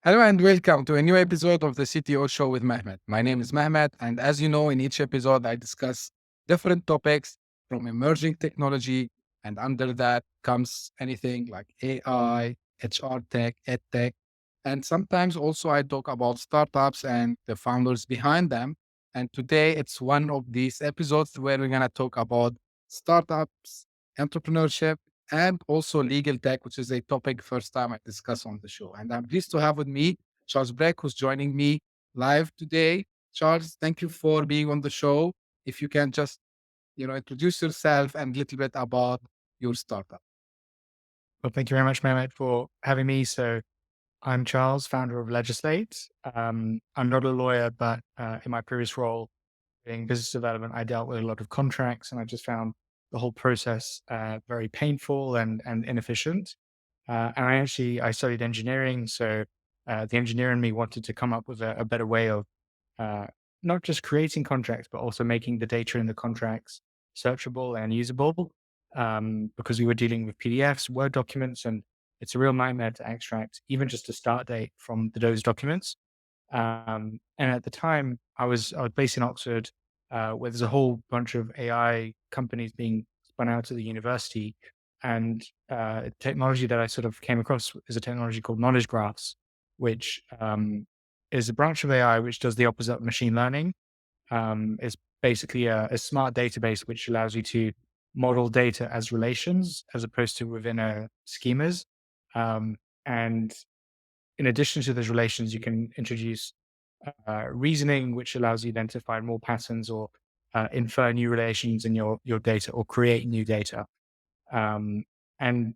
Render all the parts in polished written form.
Hello and welcome to a new episode of the CTO Show with Mehmet. My name is Mehmet, and as you know, in each episode, I discuss different topics from emerging technology, and under that comes anything like AI, HR tech, ed tech, and sometimes also I talk about startups and the founders behind them. And today it's one of these episodes where we're going to talk about startups, entrepreneurship, and also legal tech, which is a topic first time I discuss on the show. And I'm pleased to have with me Charles Brecque, who's joining me live today. Charles, thank you for being on the show. If you can just, introduce yourself and a little bit about your startup. Well, thank you very much, Mehmet, for having me. So I'm Charles, founder of Legislate. I'm not a lawyer, but in my previous role in business development, I dealt with a lot of contracts, and I just found the whole process very painful and inefficient. And I studied engineering, so the engineer in me wanted to come up with a better way of uh, not just creating contracts, but also making the data in the contracts searchable and usable. Because we were dealing with PDFs, Word documents, and it's a real nightmare to extract even just a start date from those documents. And at the time, I was based in Oxford, where there's a whole bunch of AI companies being spun out of the university, and technology that I sort of came across is a technology called knowledge graphs, which is a branch of AI which does the opposite of machine learning. It's basically a smart database which allows you to model data as relations as opposed to within a schemas. And in addition to those relations, you can introduce reasoning, which allows you then to find more patterns or infer new relations in your data or create new data. Um, and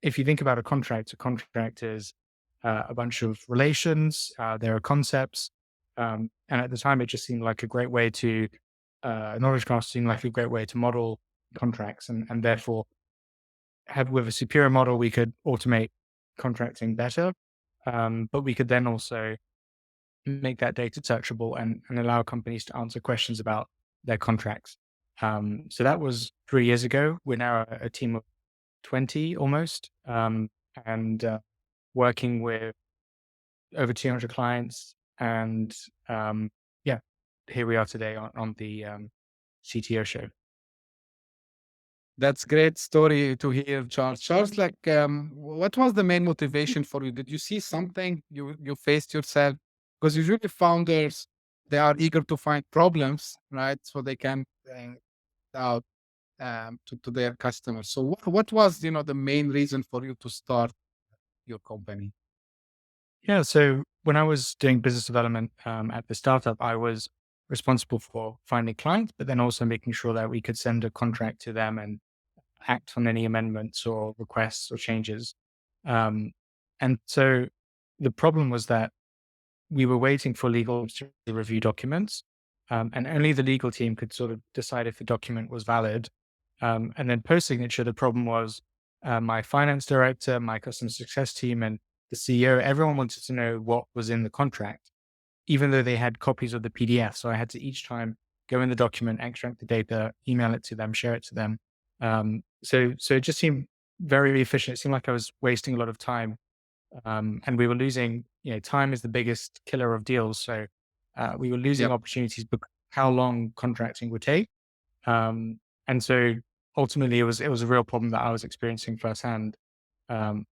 if you think about a contract is a bunch of relations, there are concepts. And at the time, it just seemed like a great way to, knowledge graphs seemed like a great way to model contracts. And therefore, have with a superior model, we could automate contracting better. But we could then also make that data searchable and allow companies to answer questions about their contracts. So that was 3 years ago. We're now a team of 20 almost, and working with over 200 clients. And yeah, here we are today on the CTO show. That's great story to hear, Charles. Charles, what was the main motivation for you? Did you see something you faced yourself? Because usually founders, they are eager to find problems, right? So they can out to their customers. So what was the main reason for you to start your company? Yeah. So when I was doing business development at the startup, I was responsible for finding clients, but then also making sure that we could send a contract to them and act on any amendments or requests or changes. Um, and so the problem was that we were waiting for legal to review documents, and only the legal team could sort of decide if the document was valid. And then post signature, the problem was my finance director, my customer success team, and the CEO. Everyone wanted to know what was in the contract, even though they had copies of the PDF. So I had to each time go in the document, extract the data, email it to them, share it to them. So it just seemed very efficient. It seemed like I was wasting a lot of time, and we were losing. Time is the biggest killer of deals. So we were losing Yep. opportunities because how long contracting would take. And so ultimately, it was a real problem that I was experiencing firsthand. And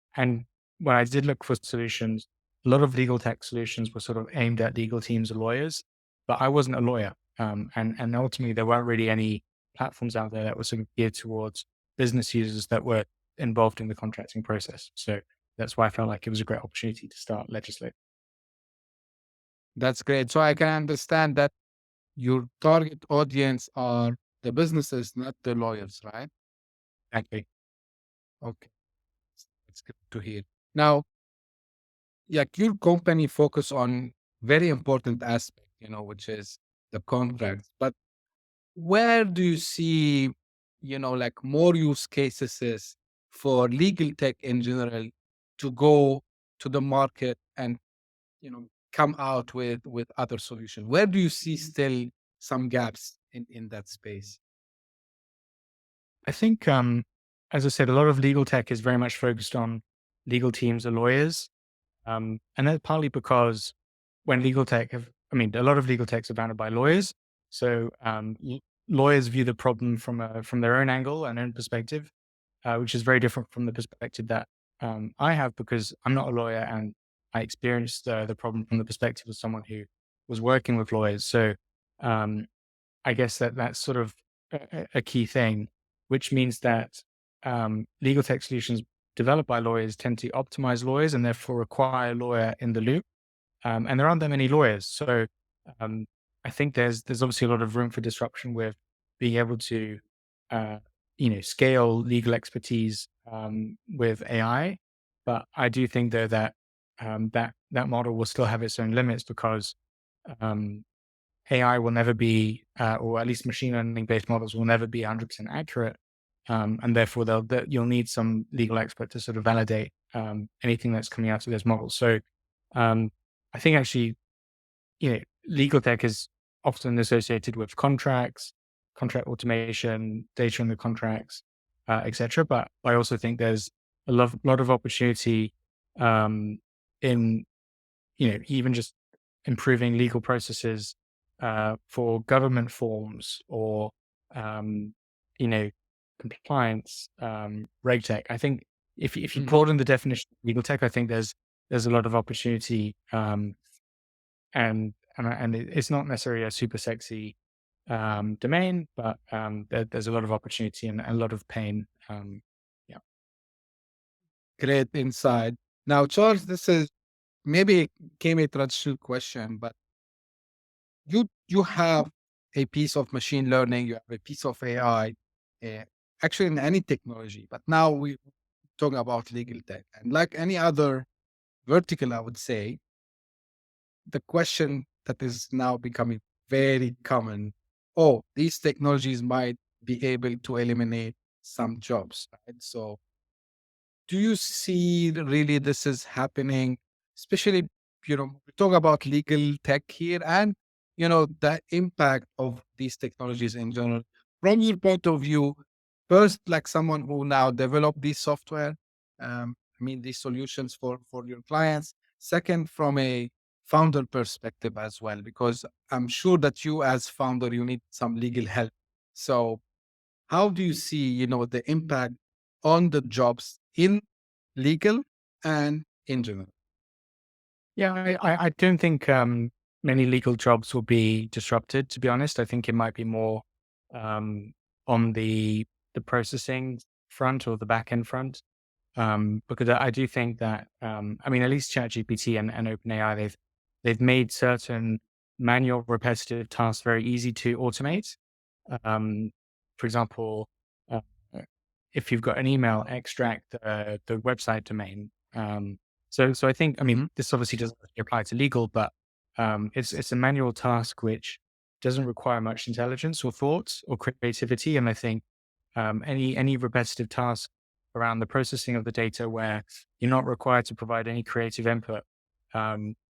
when I did look for solutions, a lot of legal tech solutions were sort of aimed at legal teams or lawyers, but I wasn't a lawyer. And ultimately, there weren't really any platforms out there that were sort of geared towards business users that were involved in the contracting process. So that's why I felt like it was a great opportunity to start Legislate. That's great. So I can understand that your target audience are the businesses, not the lawyers, right? Exactly. Okay. It's good to hear. Now, like your company focus on very important aspect, which is the contracts. But where do you see, like more use cases is for legal tech in general to go to the market and, come out with other solution? Where do you see still some gaps in that space? I think, as I said, a lot of legal tech is very much focused on legal teams or lawyers. And that's partly because when legal tech have, I mean, a lot of legal techs are founded by lawyers. So lawyers view the problem from their own angle and own perspective, which is very different from the perspective that I have because I'm not a lawyer and I experienced the problem from the perspective of someone who was working with lawyers. So um, I guess that's sort of a key thing, which means that legal tech solutions developed by lawyers tend to optimize lawyers and therefore require a lawyer in the loop. And there aren't that many lawyers. So um, I think there's obviously a lot of room for disruption with being able to uh, scale legal expertise with AI. But I do think though that that model will still have its own limits because um, AI will never be, or at least machine learning based models will never be 100% accurate. And therefore, you'll need some legal expert to sort of validate anything that's coming out of those models. So um, I think actually, legal tech is often associated with contracts, contract automation, data in the contracts, etc. But I also think there's a lot of opportunity um, in even just improving legal processes for government forms or, um, you know, compliance, reg tech. I think if you Mhm. broaden the definition of legal tech, I think there's a lot of opportunity, it's not necessarily a super sexy domain, but there's a lot of opportunity and a lot of pain. Yeah. Great insight. Now, Charles, this is maybe it came a traditional question, but you have a piece of machine learning, you have a piece of AI, uh, actually in any technology. But now we talk about legal tech, and like any other vertical, I would say the question that is now becoming very common: oh, these technologies might be able to eliminate some jobs, right? So do you see really this is happening, especially, we talk about legal tech here and, the impact of these technologies in general. From your point of view, first, like someone who now develop these software, these solutions for your clients. Second, from a founder perspective as well, because I'm sure that you as founder, you need some legal help. So how do you see, the impact on the jobs in legal and in general? Yeah, I don't think many legal jobs will be disrupted. To be honest, I think it might be more um, on the processing front or the back end front, because I do think that I mean at least ChatGPT and OpenAI they've made certain manual repetitive tasks very easy to automate. Um, for example, uh, if you've got an email, extract the website domain. So I think, I mean, Mhm. this obviously doesn't really apply to legal, but it's a manual task which doesn't require much intelligence or thought or creativity. And I think any repetitive task around the processing of the data where you're not required to provide any creative input,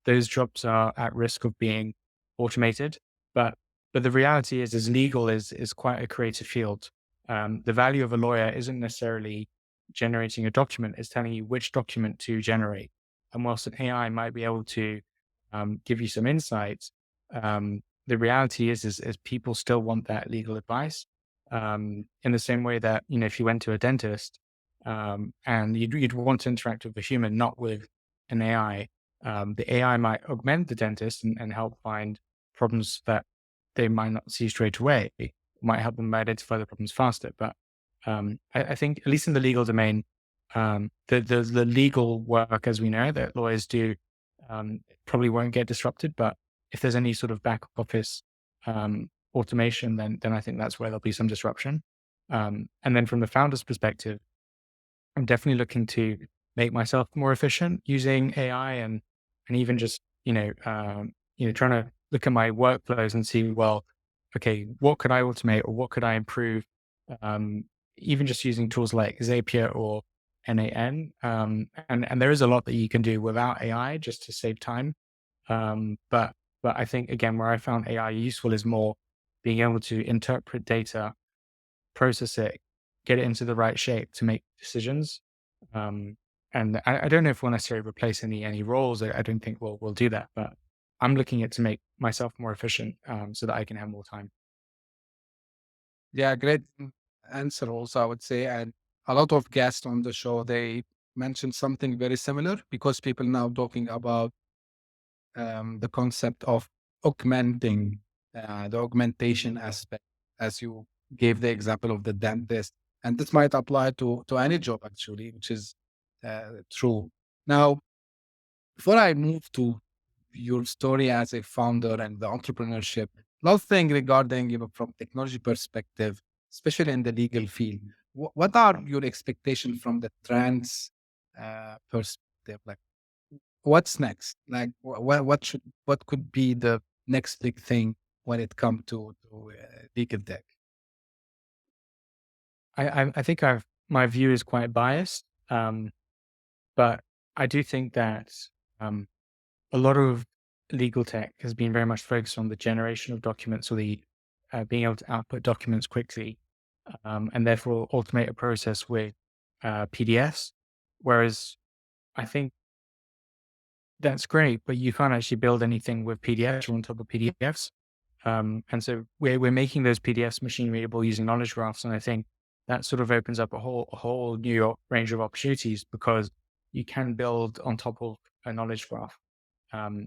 those jobs are at risk of being automated. But but the reality is legal is quite a creative field. The value of a lawyer isn't necessarily generating a document; it's telling you which document to generate. And whilst an AI might be able to give you some insights, the reality is people still want that legal advice. In the same way that if you went to a dentist and you'd want to interact with a human, not with an AI, the AI might augment the dentist and help find problems that they might not see straight away. It might help them identify the problems faster. But I think, at least in the legal domain, the legal work, as we know, that lawyers do, probably won't get disrupted. But if there's any sort of back office automation, then I think that's where there'll be some disruption. And then from the founder's perspective, I'm definitely looking to make myself more efficient using AI and even just trying to look at my workflows and see, well, okay, what could I automate or what could I improve? Um, Even just using tools like Zapier or NAN, and there is a lot that you can do without AI just to save time. But I think again, where I found AI useful is more being able to interpret data, process it, get it into the right shape to make decisions. Um, And I don't know if we'll necessarily replace any roles. I don't think we'll do that, but I'm looking at to make myself more efficient, so that I can have more time. Yeah, great answer also, I would say. And a lot of guests on the show, they mentioned something very similar because people now talking about the concept of augmenting, the augmentation aspect, as you gave the example of the dentist. And this might apply to any job actually, which is true. Now, before I move to your story as a founder and the entrepreneurship, last thing regarding, from technology perspective, especially in the legal field, what are your expectations from the trends perspective? Like, what's next? Like, what could be the next big thing when it comes to legal tech? I think my view is quite biased, but I do think that um, a lot of legal tech has been very much focused on the generation of documents or the being able to output documents quickly, and therefore automate a process with PDFs. Whereas I think that's great, but you can't actually build anything with PDFs or on top of PDFs. And so we're making those PDFs machine readable using knowledge graphs, and I think that sort of opens up a whole new range of opportunities because you can build on top of a knowledge graph.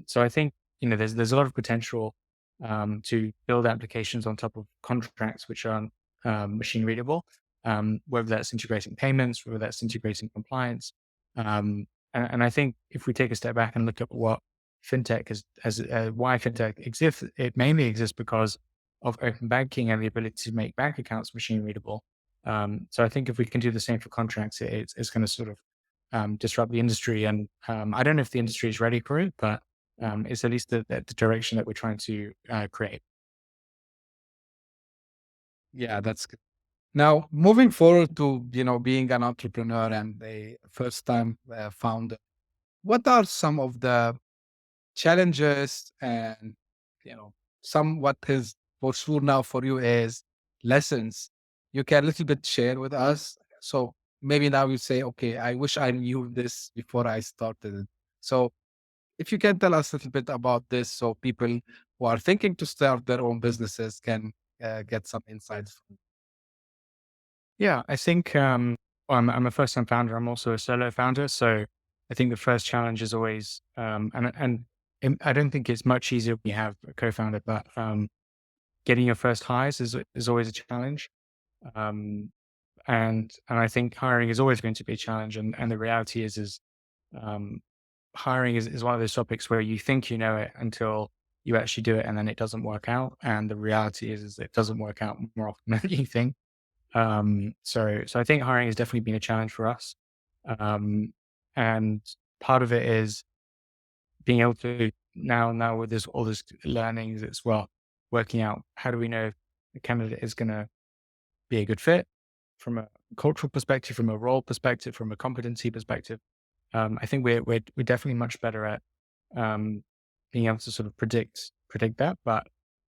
So I think there's a lot of potential to build applications on top of contracts which are machine readable, whether that's integrating payments, whether that's integrating compliance. And I think if we take a step back and look at what fintech is, as why fintech exists, it mainly exists because of open banking and the ability to make bank accounts machine readable. So I think if we can do the same for contracts, it's going to sort of disrupt the industry. And I don't know if the industry is ready for it, but it's at least the direction that we're trying to create. Yeah, that's good. Now, moving forward to being an entrepreneur and a first-time founder, what are some of the challenges and some what is for sure now for you is lessons you can a little bit share with us? So maybe now you say, okay, I wish I knew this before I started it. So if you can tell us a little bit about this, so people who are thinking to start their own businesses can get some insights from. Yeah, I think well, I'm a first time founder. I'm also a solo founder. So I think the first challenge is always, and I don't think it's much easier when you have a co founder, but getting your first hires is always a challenge. Um, and I think hiring is always going to be a challenge. And the reality is um, hiring is one of those topics where you think you know it until you actually do it and then it doesn't work out. And the reality is it doesn't work out more often than you think. So I think hiring has definitely been a challenge for us. Um, and part of it is being able to now with this all this learnings as well, working out how do we know if the candidate is going to be a good fit from a cultural perspective, from a role perspective, from a competency perspective. I think we're definitely much better at um, being able to sort of predict that. But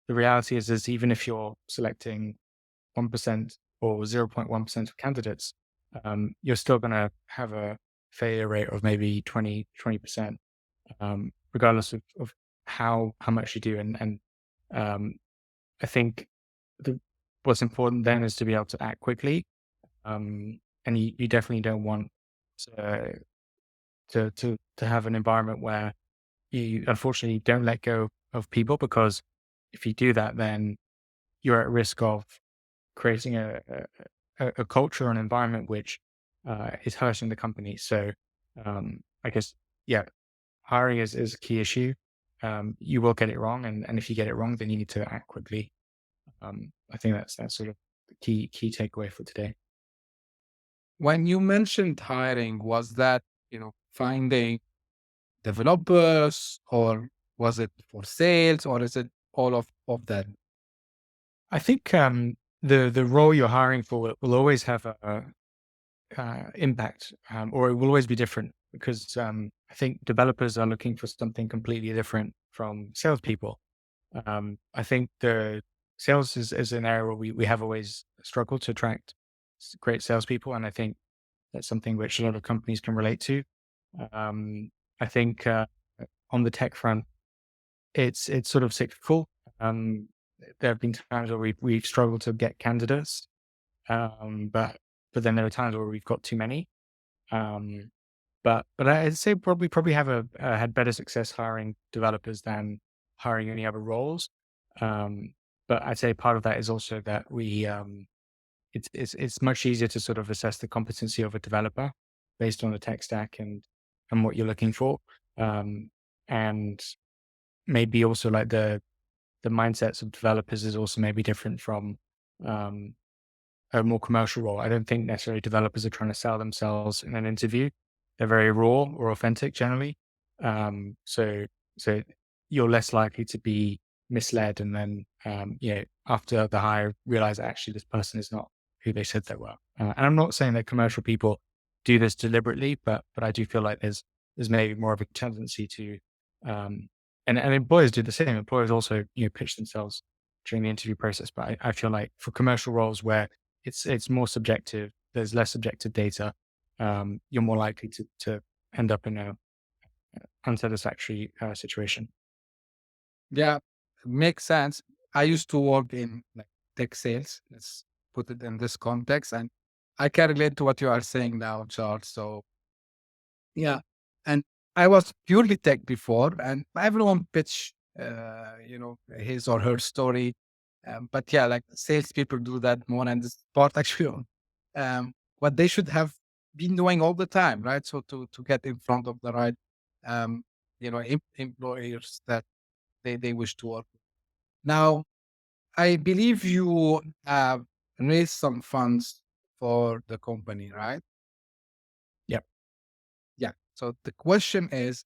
the reality is even if you're selecting 1% or 0.1% of candidates, you're still going to have a failure rate of maybe 20%, regardless of how much you do. And um, I think the, what's important then is to be able to act quickly. And you definitely don't want to, to have an environment where you unfortunately don't let go of people, because if you do that, then you're at risk of creating a culture, an environment which is hurting the company. So I guess, yeah, hiring is a key issue. You will get it wrong, and if you get it wrong, then you need to act quickly. I think that's sort of the key takeaway for today. When you mentioned hiring, was that finding developers, or was it for sales, or is it all of that? I think the role you're hiring for will always have a impact, or it will always be different because I think developers are looking for something completely different from salespeople. I think the sales is an area where we have always struggled to attract great salespeople, and I think That's something which a lot of companies can relate to. Um, I think on the tech front, it's sort of cyclical. Um, there have been times where we've struggled to get candidates, but then there are times where we've got too many. Um, but I'd say probably have had better success hiring developers than hiring any other roles. Um, but I'd say part of that is also that it's much easier to sort of assess the competency of a developer based on the tech stack and what you're looking for. Um, and maybe also like the mindsets of developers is also maybe different from um, a more commercial role. I don't think necessarily developers are trying to sell themselves in an interview. They're very raw or authentic generally. So so you're less likely to be misled and then after the hire realize actually this person is not who they said they were. And I'm not saying that commercial people do this deliberately, but I do feel like there's maybe more of a tendency to um, and employers do the same. Employers also pitch themselves during the interview process. But I feel like for commercial roles where it's more subjective. There's less subjective data. You're more likely to end up in a unsatisfactory situation. Yeah, makes sense. I used to work in like tech sales. Let's put it in this context, and I can relate to what you are saying now, Charles. So yeah, and I was purely tech before, and everyone pitch, his or her story. But yeah, like salespeople do that more, and this part actually on what they should have been doing all the time, right? So to get in front of the right, um, employers that they wish to work with. Now, I believe you have raised some funds for the company, right? Yep. Yeah. So the question is,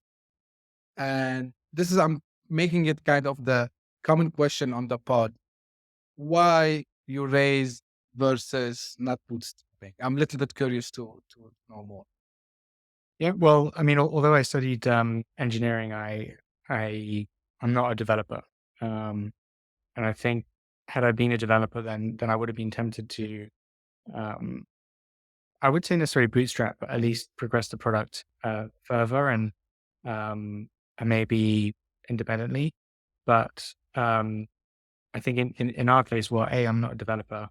and this is I'm making it kind of the common question on the pod. Why you raise versus not bootstrapping? I'm a little bit curious to know more. Yeah. Well, I mean, although I studied engineering, I I'm not a developer, um, and I think had I been a developer, then I would have been tempted to um, I would say necessarily bootstrap, but at least progress the product further um, and maybe independently. But I think in our case, well, A, I'm not a developer.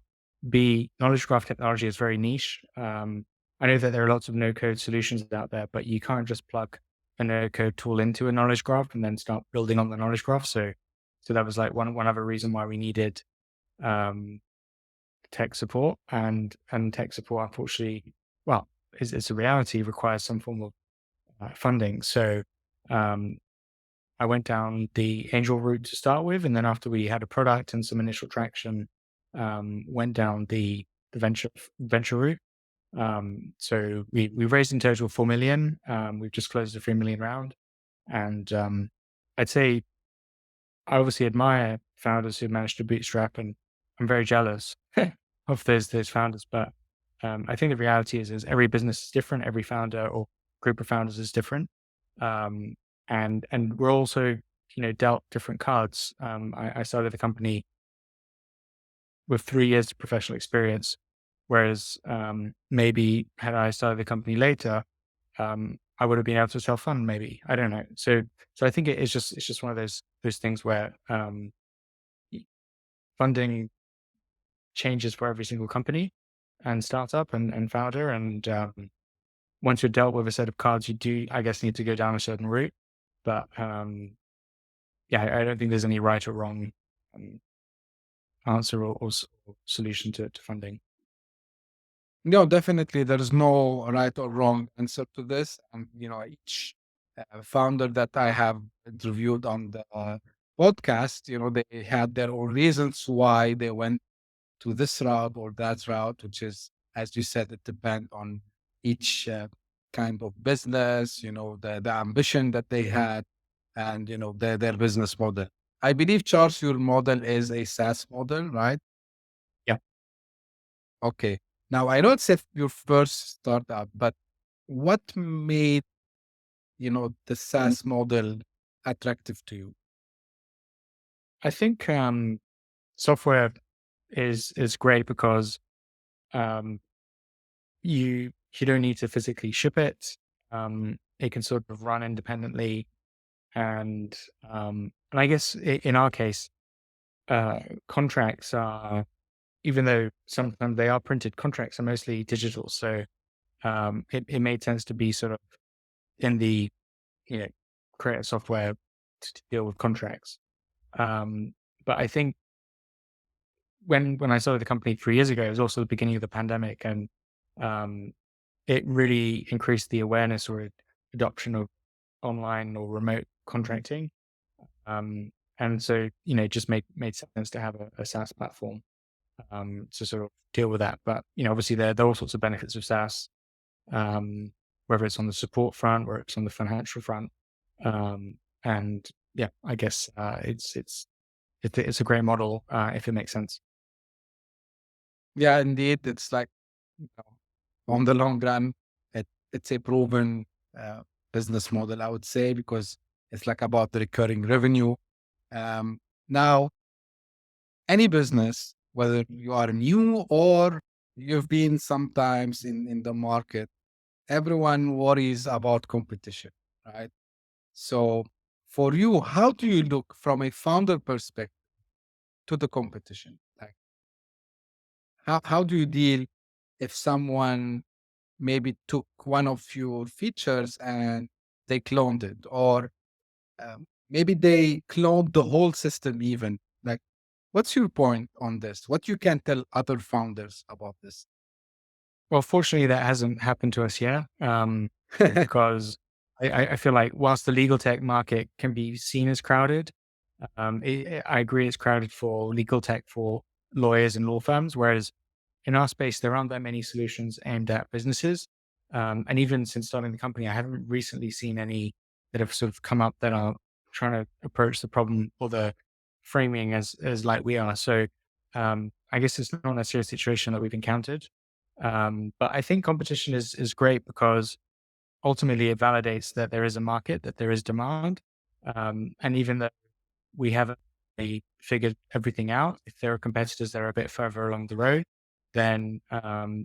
B, knowledge graph technology is very niche. I know that there are lots of no code solutions out there, but you can't just plug a no code tool into a knowledge graph and then start building on the knowledge graph. So that was like one other reason why we needed um, tech support and tech support, unfortunately, well, it's a reality, requires some form of funding. So um, I went down the angel route to start with, and then after we had a product and some initial traction, went down the venture route. So we raised in total 4 million. We've just closed a 3 million round, and I'd say I obviously admire founders who managed to bootstrap, and I'm very jealous of those founders. But I think the reality is every business is different. Every founder or group of founders is different, um, and we're also dealt different cards. I started the company with 3 years of professional experience, whereas maybe had I started the company later, I would have been able to self fund. Maybe I don't know. So I think it's just one of those things where funding changes for every single company and startup and founder. And once you're dealt with a set of cards, you do, I guess, need to go down a certain route. But yeah, I don't think there's any right or wrong um, answer or solution to funding. No, definitely, there is no right or wrong answer to this. And each founder that I have interviewed on the podcast, they had their own reasons why they went to this route or that route, which is, as you said, it depends on each kind of business, the ambition that they had, and their business model. I believe, Charles, your model is a SaaS model, right? Yeah. Okay. Now I know it's your first startup, but what made the SaaS model attractive to you? I think software is great because um, you don't need to physically ship it. It can sort of run independently. And I guess in our case, contracts are, even though sometimes they are printed, contracts are mostly digital. So it made sense to be sort of in the, you know, create software to deal with contracts. Um, but I think when I started the company 3 years ago, it was also the beginning of the pandemic, and um, it really increased the awareness or adoption of online or remote contracting. Um, and so, it just made sense to have a SaaS platform to sort of deal with that. But obviously there are all sorts of benefits of SaaS, whether it's on the support front or it's on the financial front. And yeah, I guess it's a great model if it makes sense. Yeah, indeed. It's like, you know, on the long run, it's a proven uh, business model, I would say, because it's like about the recurring revenue. Now, any business, whether you are new or you've been sometimes in the market, everyone worries about competition, right? So, for you, how do you look from a founder perspective to the competition? Like, how do you deal if someone maybe took one of your features and they cloned it, or maybe they cloned the whole system even? Like, what's your point on this? What you can tell other founders about this? Well, fortunately, that hasn't happened to us yet, because I feel like whilst the legal tech market can be seen as crowded, I agree it's crowded for legal tech for lawyers and law firms, whereas in our space, there aren't that many solutions aimed at businesses. And even since starting the company, I haven't recently seen any that have sort of come up that are trying to approach the problem or the framing as like we are. So I guess it's not necessarily a situation that we've encountered. But I think competition is great because ultimately it validates that there is a market, that there is demand. And even though we haven't really figured everything out, if there are competitors that are a bit further along the road, then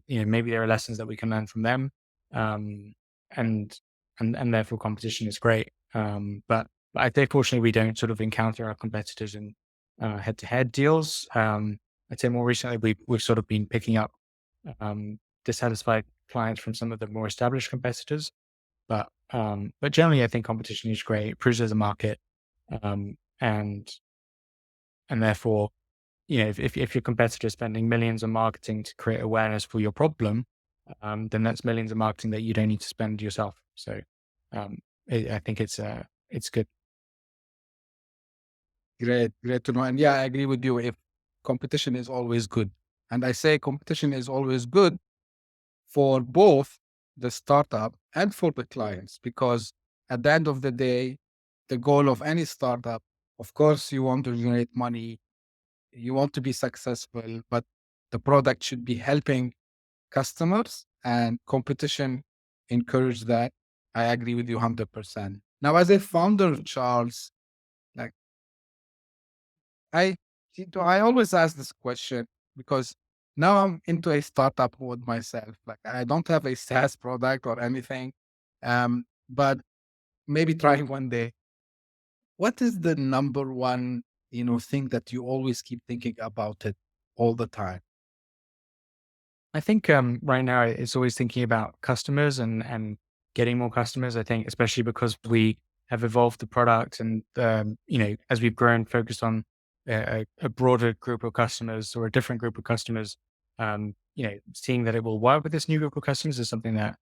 maybe there are lessons that we can learn from them. Um, and and therefore competition is great. But I think fortunately we don't sort of encounter our competitors in head to head deals. I'd say more recently we've sort of been picking up dissatisfied clients from some of the more established competitors. But generally, I think competition is great. It proves there's a market, and therefore, if your competitor is spending millions on marketing to create awareness for your problem, then that's millions of marketing that you don't need to spend yourself. So, um, I think it's good. Great, great to know. And yeah, I agree with you. If competition is always good, and I say competition is always good for both the startup and for the clients, because at the end of the day, the goal of any startup, of course, you want to generate money, you want to be successful, but the product should be helping customers, and competition encourage that. I agree with you 100%. Now, as a founder, Charles, like I, I always ask this question because now I'm into a startup mode myself. Like I don't have a SaaS product or anything, but maybe trying one day. What is the number one, thing that you always keep thinking about it all the time? I think right now it's always thinking about customers and getting more customers. I think especially because we have evolved the product and as we've grown, focused on a broader group of customers or a different group of customers. Seeing that it will work with this new group of customers is something that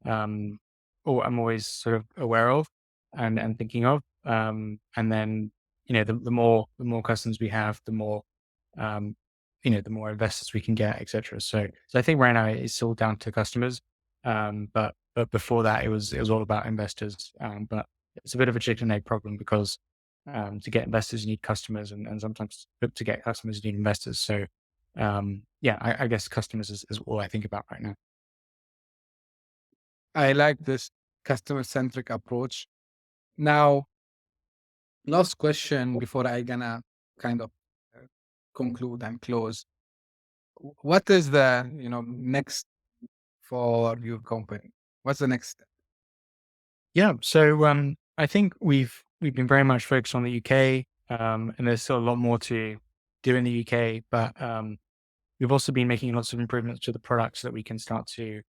um, I'm always sort of aware of and thinking of. And then the more customers we have, the more um, the more investors we can get, etc. So I think right now it's all down to customers. But before that, it was all about investors. But it's a bit of a chicken and egg problem because to get investors, you need customers, and sometimes to get customers, you need investors. So yeah, I guess customers is all I think about right now. I like this customer centric approach. Now, last question before I gonna kind of uh, conclude and close. What is the next for your company? What's the next step? Yeah. So I think we've been very much focused on the UK, and there's still a lot more to do in the UK. But we've also been making lots of improvements to the products so that we can start to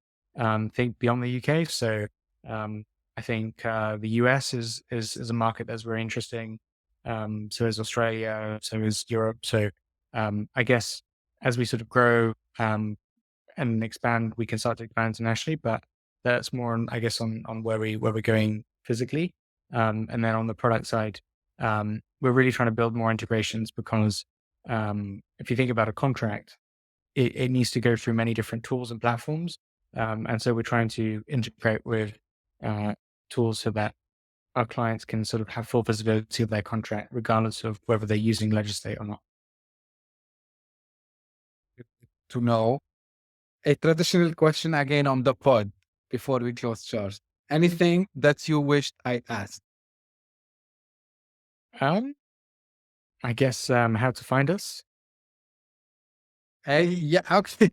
think beyond the UK. So um, I think the US is a market that's very interesting. So is Australia. So is Europe. So I guess as we sort of grow. And expand, we can start to expand internationally, but that's more on, I guess, on where we're going physically. And then on the product side, we're really trying to build more integrations because if you think about a contract, it needs to go through many different tools and platforms. And so we're trying to integrate with uh, tools so that our clients can sort of have full visibility of their contract, regardless of whether they're using Legislate or not. To know a traditional question again on the pod before we close, Charles. Anything that you wished I asked? Um, I guess how to find us. Hey, yeah, okay.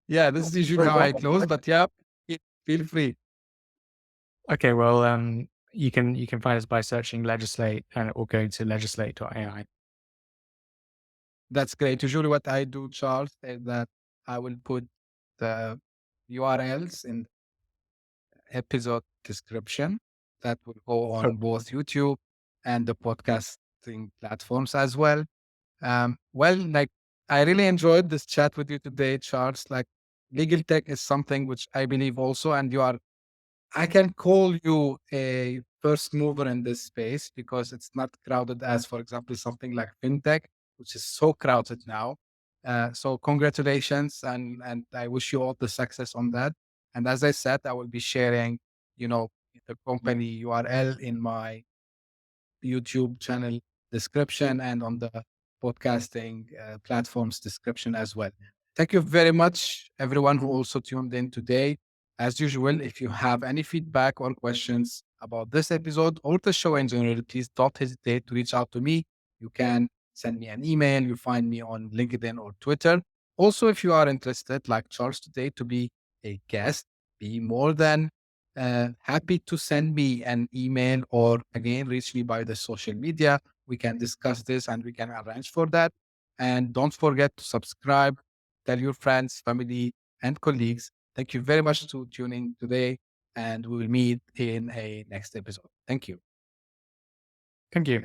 Yeah, this is usually how I close, but yeah, feel free. Okay, well, you can find us by searching Legislate, and it will go to legislate.ai. That's great. Usually, what I do, Charles, is that I will put the URLs in episode description that will go Oh, on both YouTube and the podcasting platforms as well. Like I really enjoyed this chat with you today, Charles. Like legal tech is something which I believe also, and I can call you a first mover in this space because it's not crowded as, for example, something like fintech, which is so crowded now. So congratulations, and I wish you all the success on that. And as I said, I will be sharing, you know, the company URL in my YouTube channel description and on the podcasting platforms description as well. Thank you very much, everyone who also tuned in today. As usual, if you have any feedback or questions about this episode or the show in general, please don't hesitate to reach out to me. You can send me an email. You find me on LinkedIn or Twitter. Also, if you are interested, like Charles today, to be a guest, be more than happy to send me an email or again reach me by the social media. We can discuss this and we can arrange for that. And don't forget to subscribe, tell your friends, family, and colleagues. Thank you very much to tuning today, and we will meet in a next episode. Thank you. thank you.